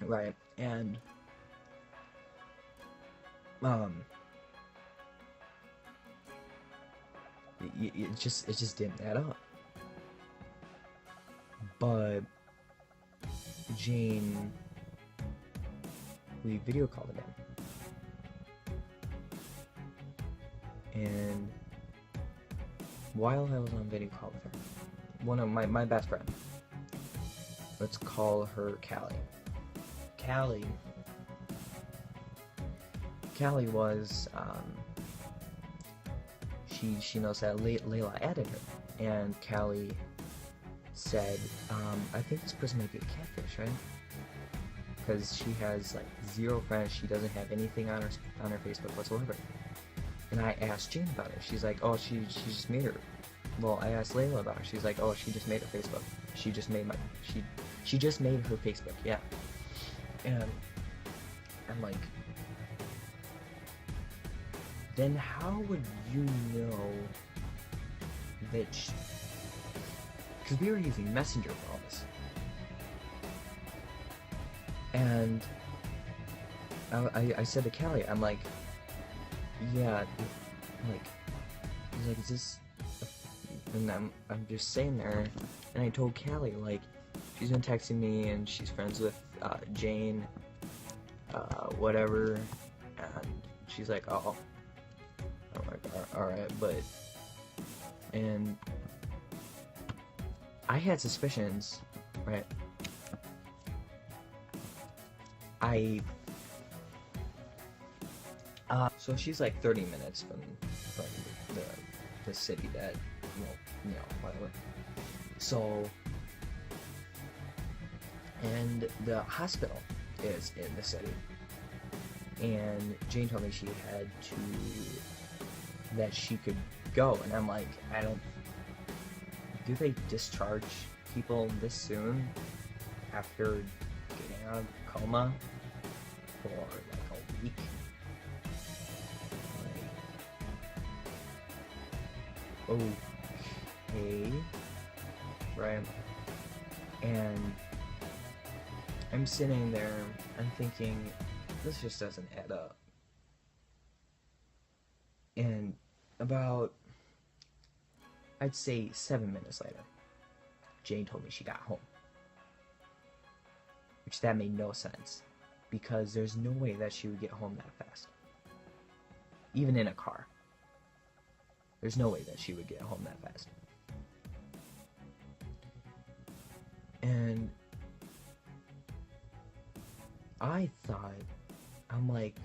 right? And um, it just didn't add up. But Jane, we video called again, and while I was on video call with her, one of my best friend, let's call her Callie. Callie, Callie was she knows that Layla added her, and Callie said, I think this person might be a catfish, right? Because she has like 0 friends, she doesn't have anything on her Facebook whatsoever. And I asked Jane about it. She's like, oh, she just made her. Well, I asked Layla about it. She's like, oh, she just made her Facebook. She just made her Facebook, yeah. And I'm like, then how would you know that because we were using Messenger for all this. And I said to Callie, I'm like, yeah, like, he's like, is this, and I'm just sitting there, and I told Callie, like, she's been texting me, and she's friends with, Jane, whatever, and she's like, oh, I'm like, alright, but, and I had suspicions, right? So she's like 30 minutes from the city that, well, you know, whatever. So, and the hospital is in the city. And Jane told me that she could go, and I'm like, do they discharge people this soon after getting out of coma for like a week? Like, okay, right? And I'm sitting there, I'm thinking, this just doesn't add up. And about, I'd say 7 minutes later, Jane told me she got home. Which that made no sense, because there's no way that she would get home that fast. Even in a car. There's no way that she would get home that fast. And I thought, I'm like,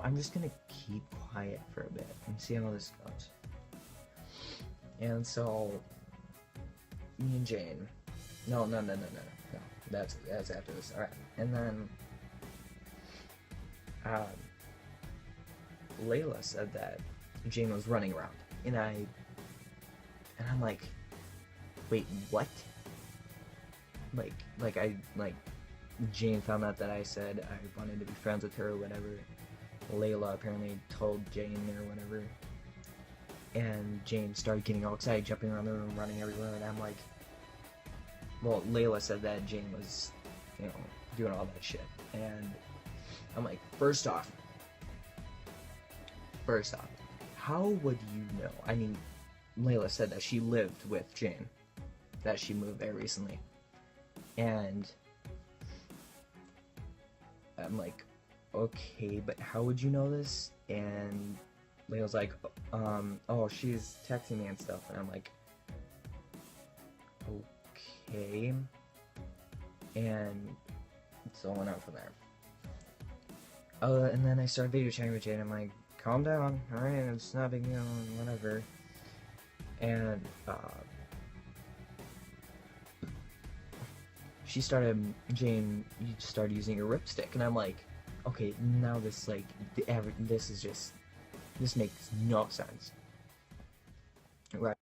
I'm just gonna keep quiet for a bit and see how this goes. And so, me and Jane, no, that's after this. All right, and then, Layla said that Jane was running around, and I'm like, wait, what? Like Jane found out that I said I wanted to be friends with her or whatever. Layla apparently told Jane or whatever, and Jane started getting all excited, jumping around the room, running everywhere, and I'm like, well, Layla said that Jane was, you know, doing all that shit, and I'm like, first off, how would you know? I mean, Layla said that she lived with Jane, that she moved there recently, and I'm like, okay, but how would you know this? And Layla's like, oh, she's texting me and stuff, and I'm like, okay, and so I went on from there. And then I started video chatting with Jane. I'm like, calm down, alright, it's not a big deal, whatever. And, Jane, you started using your ripstick, and I'm like, okay, now this, like, this makes no sense. Right.